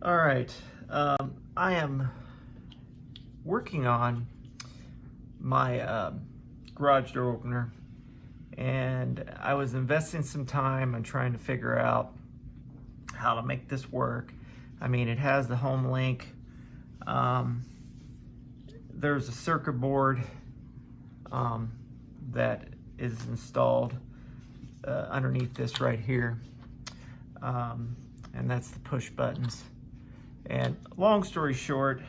All right, I am working on my garage door opener, and I was investing some time and trying to figure out how to make this work. I mean, it has the home link. There's a circuit board that is installed underneath this right here, and that's the push buttons. And long story short,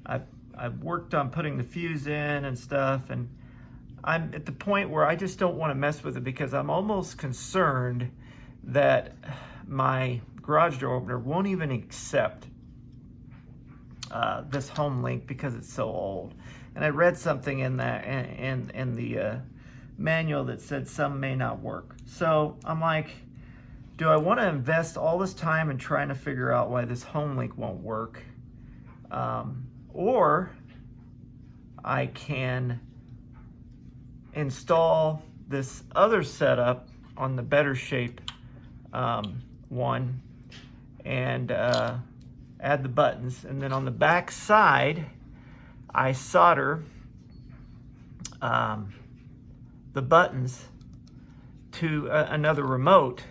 I've worked on putting the fuse in and stuff, and I'm at the point where I just don't want to mess with it because I'm almost concerned that my garage door opener won't even accept this home link because it's so old. And I read something in that in the manual that said some may not work. So I'm like, do I want to invest all this time in trying to figure out why this home link won't work? Or I can install this other setup on the better shape one and add the buttons. And then on the back side, I solder the buttons to another remote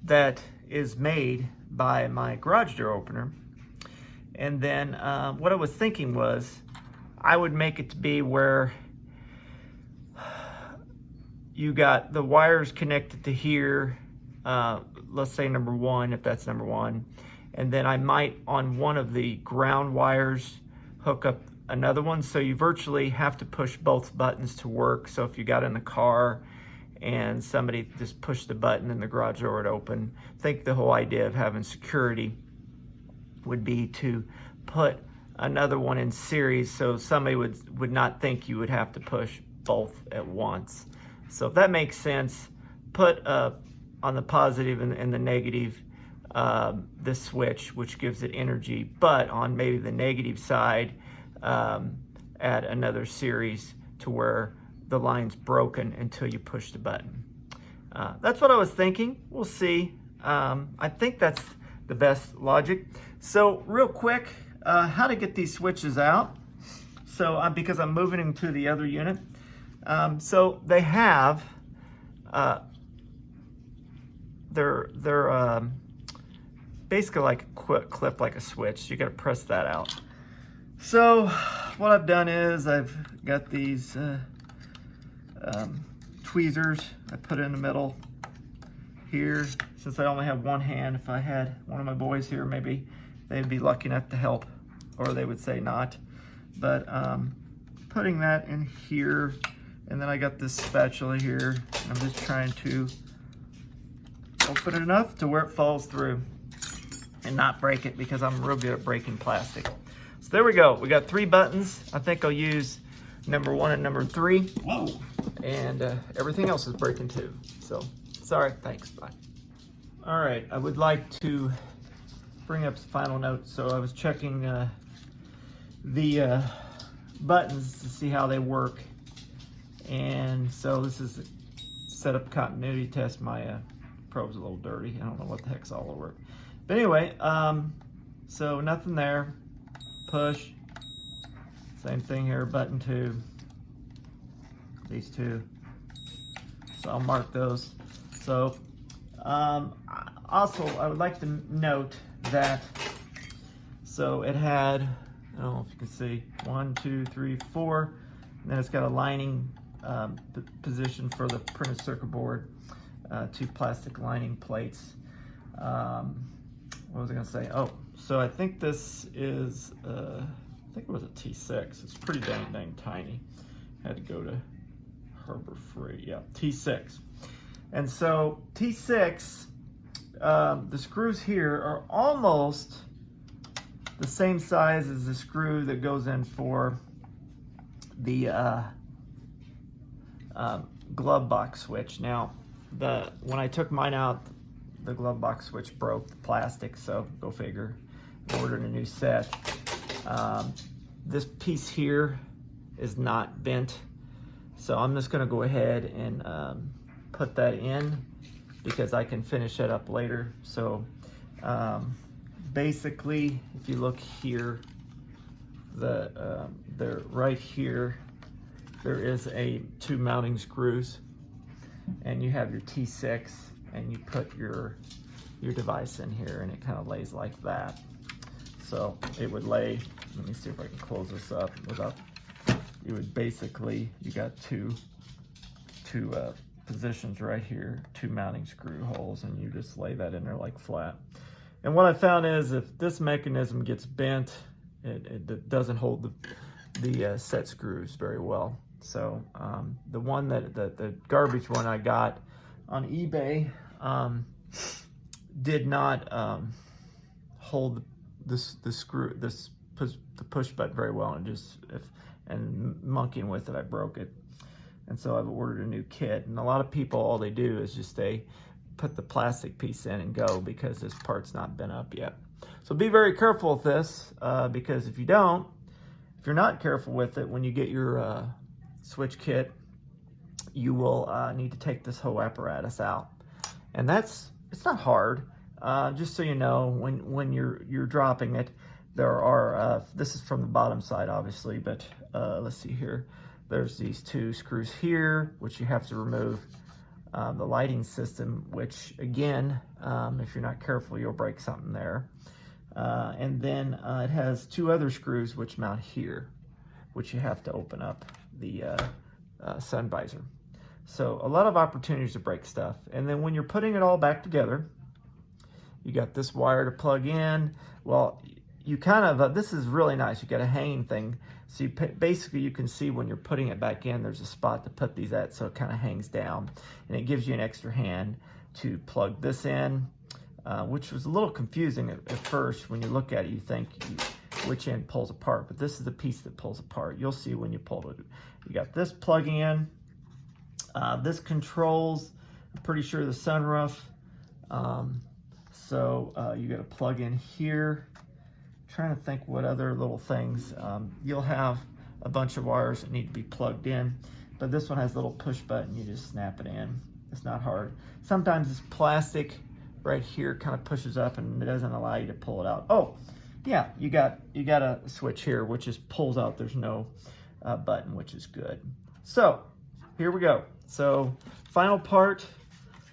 that is made by my garage door opener. And then what I was thinking was I would make it to be where you got the wires connected to here, let's say number one, if that's number one, and then I might on one of the ground wires hook up another one, so you virtually have to push both buttons to work. So if you got in the car and somebody just pushed the button and the garage door would open, I think the whole idea of having security would be to put another one in series so somebody would not think you would have to push both at once. So if that makes sense, put on the positive and the negative this switch, which gives it energy, but on maybe the negative side, add another series to where the line's broken until you push the button. That's what I was thinking. We'll see. I think that's the best logic. So real quick, how to get these switches out. So because I'm moving them to the other unit. So they have, they're basically like a clip, like a switch. You got to press that out. So what I've done is I've got these tweezers I put in the middle here. Since I only have one hand, if I had one of my boys here, maybe they'd be lucky enough to help, or they would say not. But putting that in here, and then I got this spatula here. I'm just trying to open it enough to where it falls through and not break it, because I'm real good at breaking plastic. So there we go. We got 3 buttons. I think I'll use number 1 and number 3. Whoa. And everything else is breaking too. So sorry, thanks, bye. All right, I would like to bring up the final note. So I was checking the buttons to see how they work. And so this is a setup continuity test. My probe's a little dirty. I don't know what the heck's all over it. But anyway, so nothing there. Push. Same thing here, button 2. These 2. So I'll mark those. So also I would like to note that, so it had, I don't know if you can see, 1, 2, 3, 4, and then it's got a lining position for the printed circuit board, 2 plastic lining plates. What was I gonna say? Oh, so I think this is, I think it was a T6. It's pretty dang tiny. Had to go to Harbor Freight. Yeah, T6. And so T6, the screws here are almost the same size as the screw that goes in for the glove box switch. Now, when I took mine out, the glove box switch broke, the plastic, so go figure. I ordered a new set. This piece here is not bent, so I'm just gonna go ahead and put that in because I can finish it up later. So basically, if you look here, right here, there is two mounting screws, and you have your T6, and you put your device in here, and it kind of lays like that. So it would lay, let me see if I can close this up without, you would basically, you got two positions right here, two mounting screw holes, and you just lay that in there like flat. And what I found is if this mechanism gets bent, it doesn't hold the set screws very well. So the one the garbage one I got on eBay did not hold the push button very well, and monkeying with it, I broke it. And so I've ordered a new kit. And a lot of people, all they do is just they put the plastic piece in and go, because this part's not bent up yet. So be very careful with this, because if you're not careful with it, when you get your switch kit, you will need to take this whole apparatus out. And it's not hard. Just so you know, when you're dropping it, there are, this is from the bottom side, obviously, but let's see here. There's these two screws here, which you have to remove. The lighting system, which again, if you're not careful, you'll break something there. And then it has two other screws which mount here, which you have to open up the sun visor. So a lot of opportunities to break stuff. And then when you're putting it all back together, you got this wire to plug in. Well, you kind of, this is really nice. You got a hanging thing. So basically you can see when you're putting it back in, there's a spot to put these at, so it kind of hangs down. And it gives you an extra hand to plug this in, which was a little confusing at first. When you look at it, you think which end pulls apart, but this is the piece that pulls apart. You'll see when you pull it. You got this plugging in. This controls, I'm pretty sure, the sunroof. So you got to plug in here. Trying to think what other little things. You'll have a bunch of wires that need to be plugged in, but this one has a little push button. You just snap it in. It's not hard. Sometimes this plastic right here kind of pushes up and it doesn't allow you to pull it out. Oh, yeah, you got a switch here which just pulls out. There's no button, which is good. So here we go. So final part.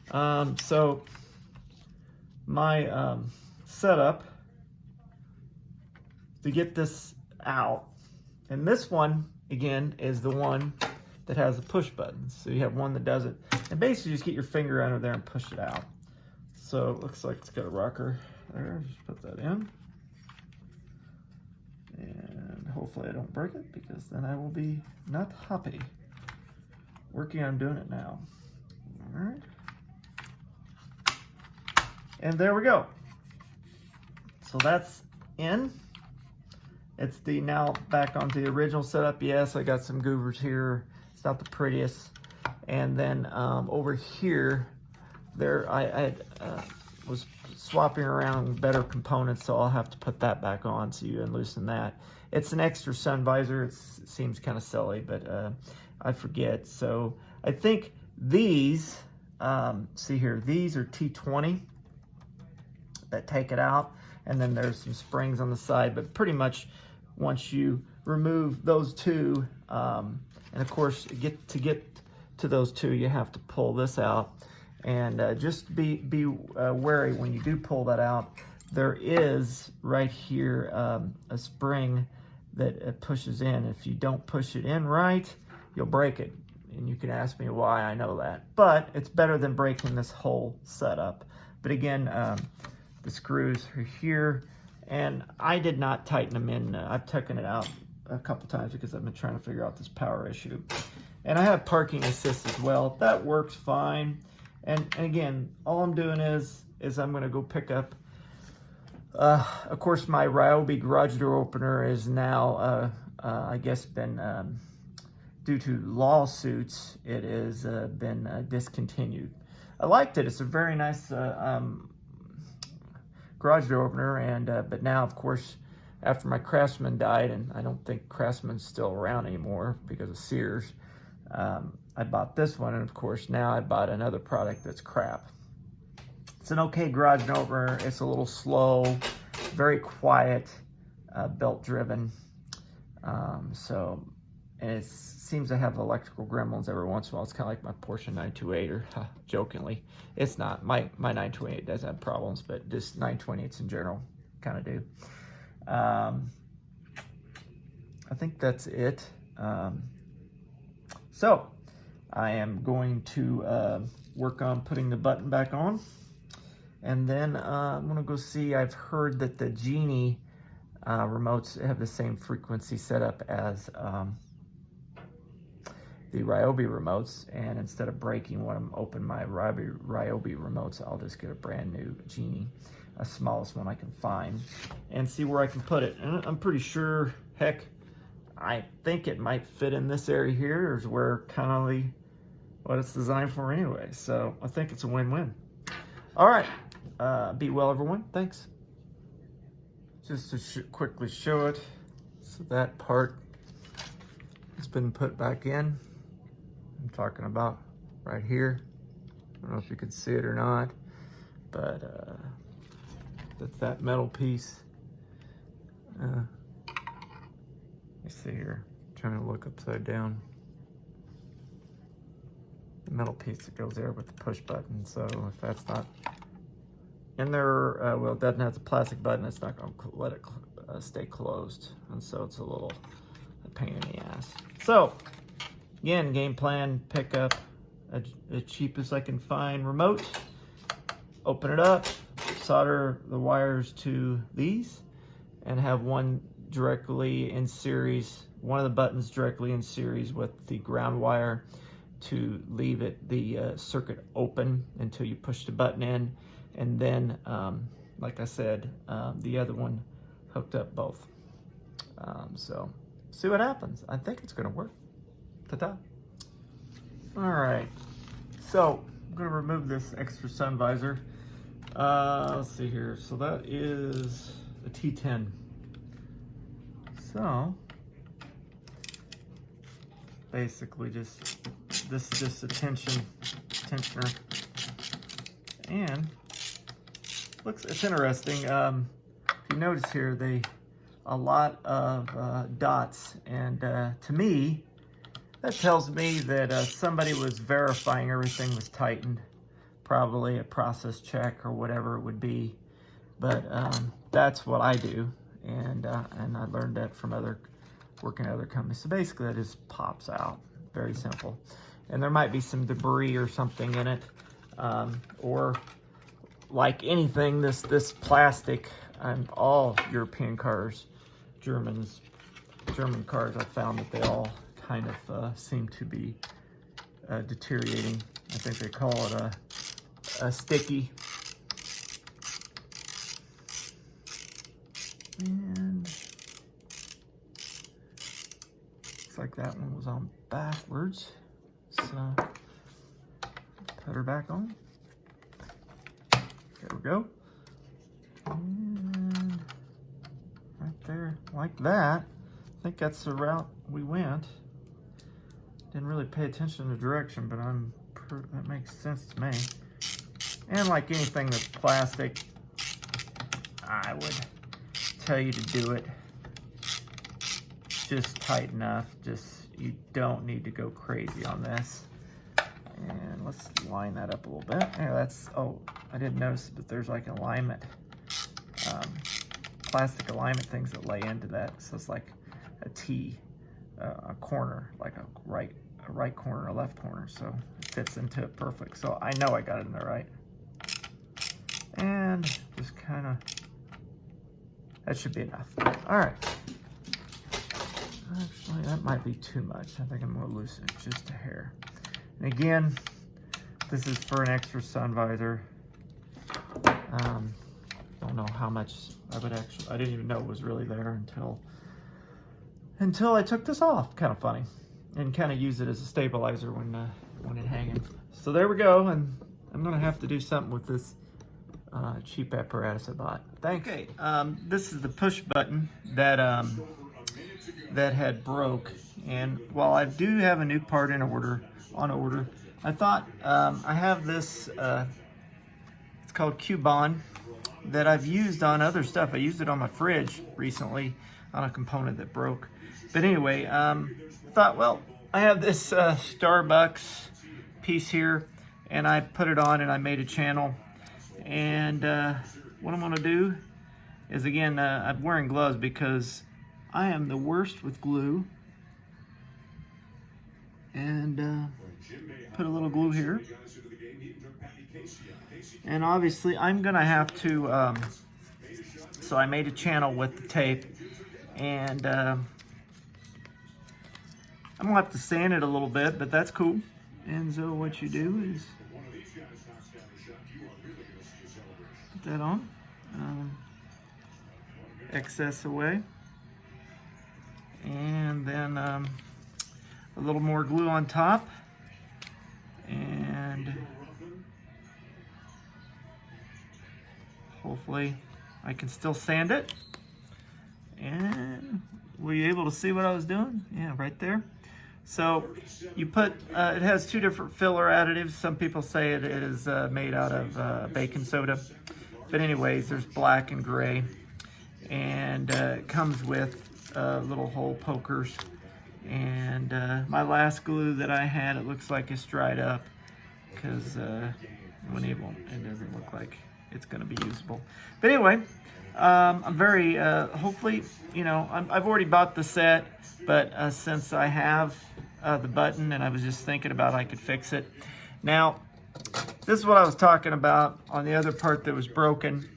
So my setup to get this out, and this one again is the one that has the push button. So you have one that does it, and basically just get your finger under there and push it out. So it looks like it's got a rocker there. Just put that in, and hopefully I don't break it, because then I will be not happy. Working on doing it now. All right, and there we go. So that's in. It's now back onto the original setup. Yes, I got some goobers here. It's not the prettiest. And then over here, I was swapping around better components, so I'll have to put that back on so you can loosen that. It's an extra sun visor. It seems kind of silly, but I forget. So I think these, see here, these are T20 that take it out. And then there's some springs on the side, but pretty much once you remove those two, and of course to get to those two, you have to pull this out. And just be wary when you do pull that out. There is right here a spring that pushes in. If you don't push it in right, you'll break it. And you can ask me why I know that. But it's better than breaking this whole setup. But again, the screws are here, and I did not tighten them in. I've taken it out a couple times because I've been trying to figure out this power issue. And I have parking assist as well. That works fine. And again, all I'm doing is I'm going to go pick up. Of course, my Ryobi garage door opener is now, I guess, been due to lawsuits. It has been discontinued. I liked it. It's a very nice garage door opener, and but now, of course, after my Craftsman died, and I don't think Craftsman's still around anymore because of Sears, I bought this one, and of course now I bought another product that's crap. It's an okay garage door opener. It's a little slow, very quiet, belt driven. And it seems to have electrical gremlins every once in a while. It's kind of like my Porsche 928, or jokingly. It's not. My 928 does have problems, but just 928s in general kind of do. I think that's it. So I am going to work on putting the button back on. And then I'm going to go see. I've heard that the Genie remotes have the same frequency setup as the Ryobi remotes, and instead of breaking when I'm open my Ryobi remotes, I'll just get a brand new Genie, a smallest one I can find, and see where I can put it. And I'm pretty sure, heck, I think it might fit in this area here, is where kind of what it's designed for anyway. So I think it's a win-win. All right, be well, everyone. Thanks. Just to quickly show it, so that part has been put back in. I'm talking about right here. I don't know if you can see it or not, but that's that metal piece. Let me see here. I'm trying to look upside down. The metal piece that goes there with the push button. So if that's not in there, well, it doesn't have the plastic button. It's not going to let it stay closed, and so it's a little pain in the ass. So again, game plan: pick up the cheapest I can find remote, open it up, solder the wires to these, and have one directly in series, one of the buttons directly in series with the ground wire to leave the circuit open until you push the button in. And then, like I said, the other one hooked up both. So see what happens. I think it's gonna work. Ta-ta. All right, so I'm gonna remove this extra sun visor. Let's see here. So that is a T10. So basically this is just a tensioner. And it's interesting. If you notice here, a lot of dots, and to me, that tells me that somebody was verifying everything was tightened, probably a process check or whatever it would be. But that's what I do, and I learned that from working at other companies. So basically, that just pops out. Very simple. And there might be some debris or something in it, or like anything, this plastic on all European cars, German cars, I found that they all kind of seem to be deteriorating. I think they call it a sticky. And looks like that one was on backwards. So put her back on. There we go. And right there, like that. I think that's the route we went. Didn't really pay attention to the direction, but that makes sense to me. And like anything that's plastic, I would tell you to do it just tight enough. You don't need to go crazy on this. And let's line that up a little bit. Yeah, oh, I didn't notice, but there's like alignment, plastic alignment things that lay into that. So it's like a T, a corner, like a right corner, a left corner. So it fits into it perfect. So I know I got it in there right. And just kind of, that should be enough. All right. Actually, that might be too much. I think I'm going to loosen it just a hair. And again, this is for an extra sun visor. Don't know how much I didn't even know it was really there until I took this off. Kind of funny. And kind of use it as a stabilizer when it hanging. So there we go, and I'm going to have to do something with this cheap apparatus I bought. Thanks. Okay, this is the push button that had broke, and while I do have a new part on order, I thought I have this. It's called Q-Bond, that I've used on other stuff. I used it on my fridge recently on a component that broke. But anyway, I thought, well, I have this Starbucks piece here, and I put it on and I made a channel. And what I'm gonna do is, again, I'm wearing gloves because I am the worst with glue. And put a little glue here. And obviously I'm gonna have to, so I made a channel with the tape, and I'm gonna have to sand it a little bit, but that's cool. And so what you do is put that on, excess away, and then a little more glue on top, and hopefully I can still sand it. And were you able to see what I was doing? Yeah, right there. So you put, it has two different filler additives. Some people say it is made out of baking soda. But anyways, there's black and gray. And it comes with little hole pokers. And my last glue that I had, it looks like it's dried up, because it doesn't look like it's going to be usable. But anyway, I'm very, hopefully, you know, I've already bought the set, but since I have the button, and I was just thinking about I could fix it. Now, this is what I was talking about on the other part that was broken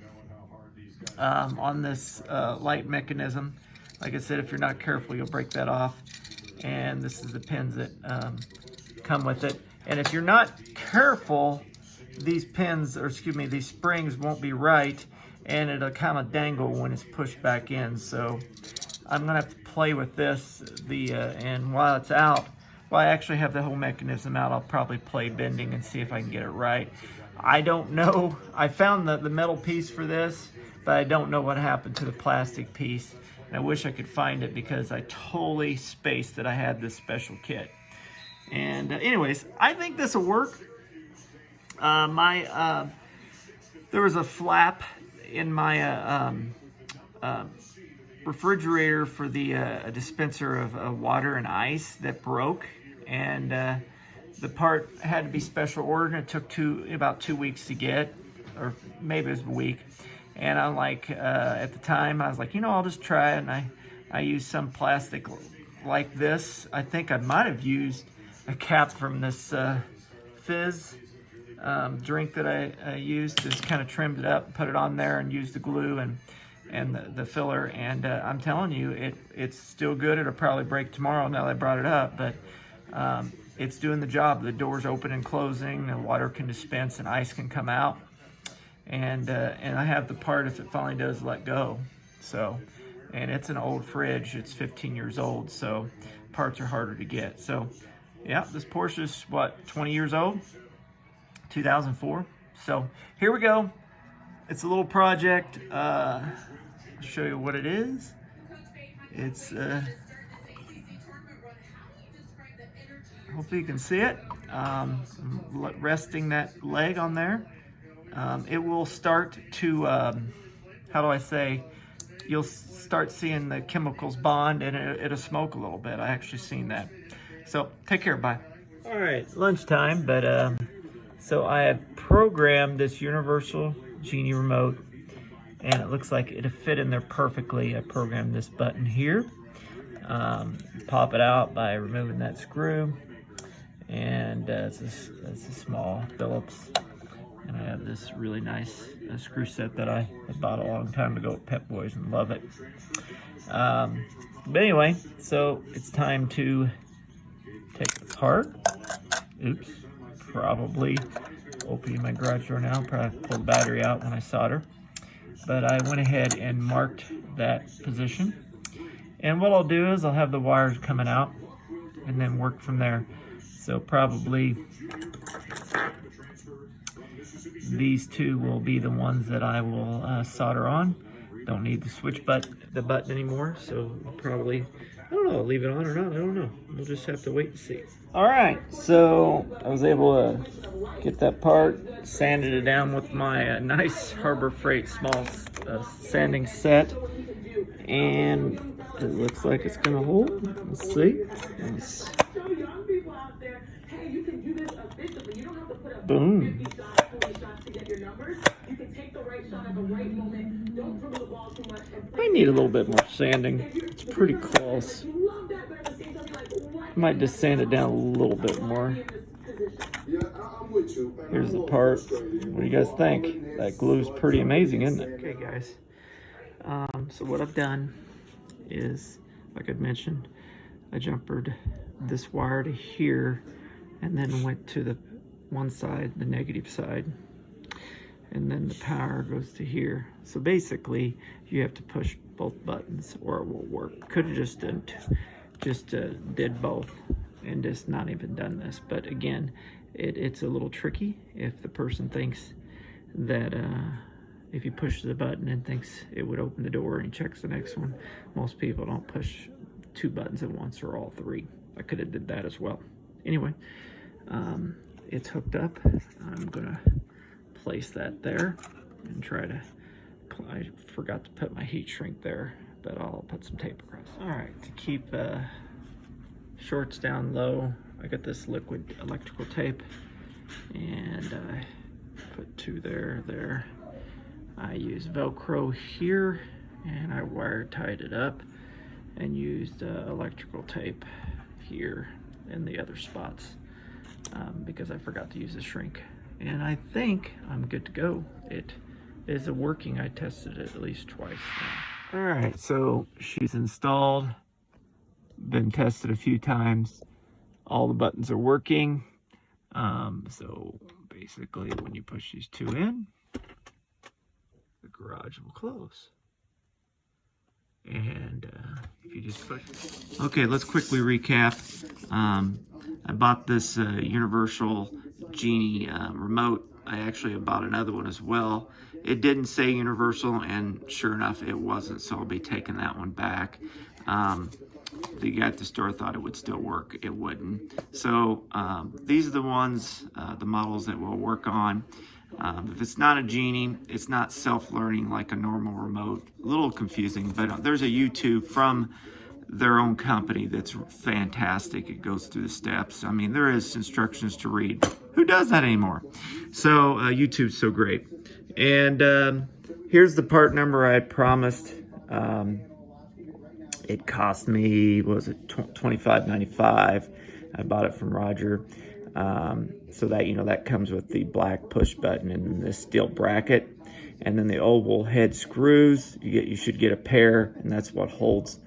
on this light mechanism. Like I said, if you're not careful, you'll break that off. And this is the pins that come with it. And if you're not careful, these pins, or excuse me, these springs won't be right, and it'll kind of dangle when it's pushed back in. So I'm gonna have to play with this, and while it's out, well, I actually have the whole mechanism out, I'll probably play bending and see if I can get it right. I don't know. I found the metal piece for this, but I don't know what happened to the plastic piece. And I wish I could find it, because I totally spaced that I had this special kit. And anyways, I think this will work. There was a flap in my refrigerator for the dispenser of water and ice that broke, and the part had to be special ordered, and it took about 2 weeks to get, or maybe it was a week. And I'm like, at the time, I was like, you know, I'll just try it. And I used some plastic like this. I think I might have used a cap from this fizz drink that I used. Just kind of trimmed it up, put it on there, and used the glue and the filler. And I'm telling you, it's still good. It'll probably break tomorrow now that I brought it up. But it's doing the job. The door's open and closing. The water can dispense and ice can come out. And I have the part if it finally does let go. So, and it's an old fridge. It's 15 years old, so parts are harder to get. So, yeah, this Porsche's, what, 20 years old? 2004. So, here we go. It's a little project. I'll show you what it is. It's, hopefully you can see it. Resting that leg on there. It will start to, how do I say, you'll start seeing the chemicals bond, and it'll smoke a little bit. I actually seen that. So take care, bye. All right, lunchtime, but so I have programmed this universal Genie remote, and it looks like it'll fit in there perfectly. I programmed this button here. Pop it out by removing that screw, and it's a small Phillips. And I have this really nice screw set that I had bought a long time ago at Pep Boys and love it. But anyway, so it's time to take it apart. Oops, probably opening my garage door now. Probably pull the battery out when I solder. But I went ahead and marked that position. And what I'll do is I'll have the wires coming out and then work from there. So probably these two will be the ones that I will solder on, don't need the switch the button anymore, so I'll probably, I don't know, leave it on or not, I don't know. We'll just have to wait and see. All right, so I was able to get that part, sanded it down with my nice Harbor Freight small sanding set, and it looks like it's gonna hold. Let's see. Boom. I need a little bit more sanding. It's pretty close. Might just sand it down a little bit more. Here's the part. What do you guys think? That glue's pretty amazing, isn't it? Okay, guys. So what I've done is, like I'd mentioned, I jumpered this wire to here and then went to the one side, the negative side, and then the power goes to here. So basically you have to push both buttons or it won't work. Could have just did both and just not even done this, but again, it's a little tricky if the person thinks that if you push the button and thinks it would open the door and he checks the next one. Most people don't push 2 buttons at once or all 3. I could have did that as well. Anyway, it's hooked up. I'm gonna place that there and try to, I forgot to put my heat shrink there, but I'll put some tape across. All right, to keep shorts down low, I got this liquid electrical tape, and I put 2 there. I use Velcro here, and I wire tied it up and used electrical tape here in the other spots because I forgot to use the shrink. And I think I'm good to go. It is working. I tested it at least twice now. All right, so she's installed, been tested a few times. All the buttons are working. So basically when you push these 2 in, the garage will close. And if you just push it. Okay, let's quickly recap. I bought this universal Genie remote. I actually bought another one as well. It didn't say universal, and sure enough it wasn't, so I'll be taking that one back. The guy at the store thought it would still work. It wouldn't. So these are the ones, the models that we'll work on. If it's not a Genie, it's not self-learning like a normal remote. A little confusing, but there's a YouTube from their own company that's fantastic. It goes through the steps. I mean, there is instructions to read. Who does that anymore? So YouTube's so great. And here's the part number I promised. It cost me, what was it, $25.95. I bought it from Roger. So that, you know, that comes with the black push button and the steel bracket, and then the oval head screws. You should get a pair, and that's what holds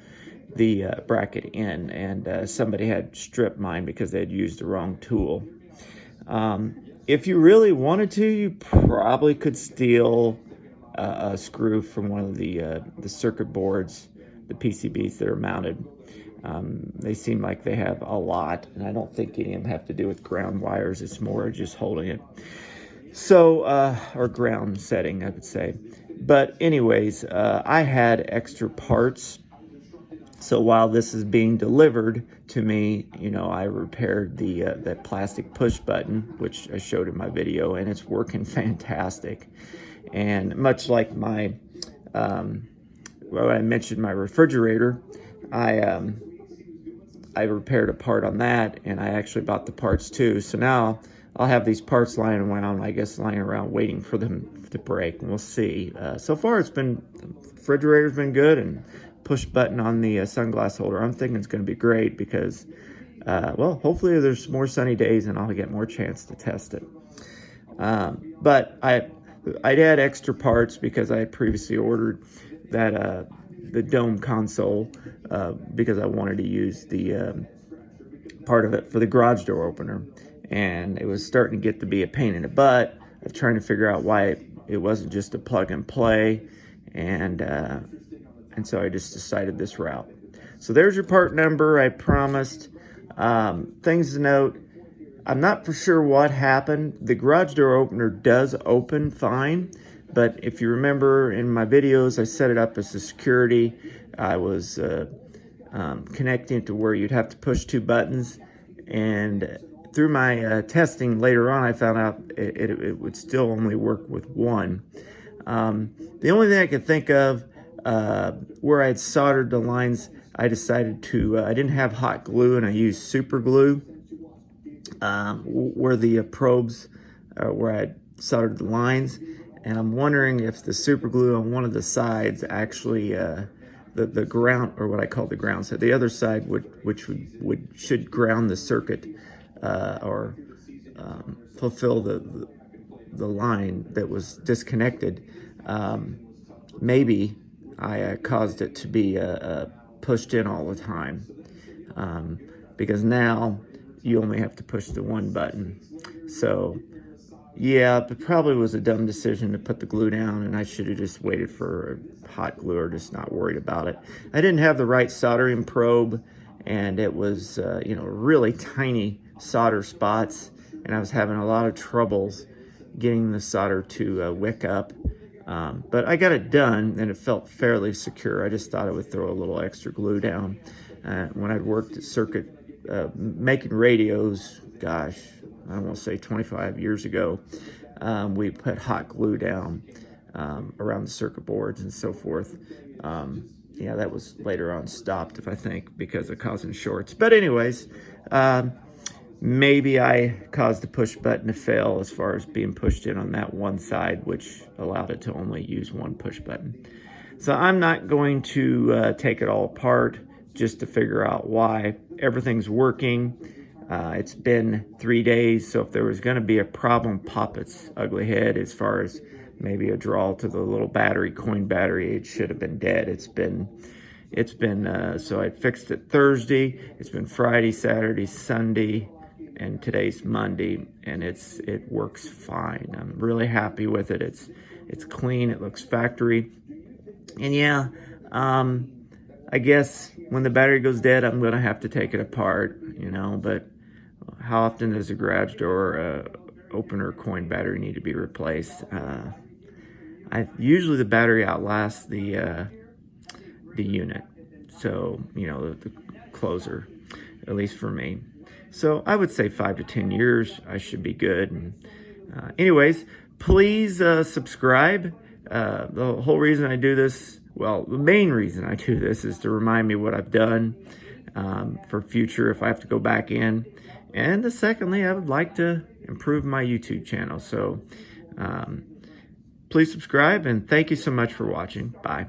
the bracket in. And somebody had stripped mine because they had used the wrong tool. If you really wanted to, you probably could steal a screw from one of the circuit boards, the PCBs that are mounted. They seem like they have a lot, and I don't think any of them have to do with ground wires. It's more just holding it. So, or ground setting, I would say. But anyways, I had extra parts. So while this is being delivered to me, you know, I repaired that plastic push button, which I showed in my video, and it's working fantastic. And much like my, well, I mentioned my refrigerator, I repaired a part on that, and I actually bought the parts too. So now I'll have these parts lying around, I guess, lying around waiting for them to break, and we'll see. So far, refrigerator's been good, and push button on the sunglass holder, I'm thinking it's going to be great because, well, hopefully there's more sunny days and I'll get more chance to test it. But I had extra parts because I had previously ordered that the dome console because I wanted to use the part of it for the garage door opener, and it was starting to get to be a pain in the butt of trying to figure out why it wasn't just a plug and play, and so I just decided this route. So there's your part number I promised. Things to note, I'm not for sure what happened. The garage door opener does open fine, But if you remember in my videos, I set it up as a security. I was connecting it to where you'd have to push 2 buttons. And through my testing later on, I found out it would still only work with 1. The only thing I could think of where I had soldered the lines, I decided to, I didn't have hot glue and I used super glue where the probes, where I had soldered the lines. And I'm wondering if the super glue on one of the sides actually, the ground, or what I call the ground side, the other side should ground the circuit or fulfill the line that was disconnected. Maybe I caused it to be pushed in all the time, because now you only have to push the 1 button. So yeah, it probably was a dumb decision to put the glue down, and I should have just waited for hot glue or just not worried about it. I didn't have the right soldering probe, and it was you know, really tiny solder spots, and I was having a lot of troubles getting the solder to wick up. But I got it done, and it felt fairly secure. I just thought I would throw a little extra glue down. When I'd worked at circuit making radios, gosh, I don't want to say 25 years ago, we put hot glue down around the circuit boards and so forth. Yeah, that was later on stopped, I think, because of causing shorts. But anyways, maybe I caused the push button to fail as far as being pushed in on that one side, which allowed it to only use 1 push button. So I'm not going to take it all apart just to figure out why. Everything's working. It's been 3 days, so if there was going to be a problem pop its ugly head as far as maybe a draw to the little battery, coin battery, it should have been dead. It's been so I fixed it Thursday. It's been Friday, Saturday, Sunday, and today's Monday, and it works fine. I'm really happy with it. It's clean. It looks factory. And yeah, I guess when the battery goes dead, I'm going to have to take it apart, you know, but how often does a garage door opener coin battery need to be replaced? Usually the battery outlasts the unit, so, you know, the closer, at least for me. So I would say 5 to 10 years, I should be good. And anyways, please subscribe. The whole reason I do this, well, the main reason I do this is to remind me what I've done for future if I have to go back in. And secondly, I would like to improve my YouTube channel. So please subscribe, and thank you so much for watching. Bye.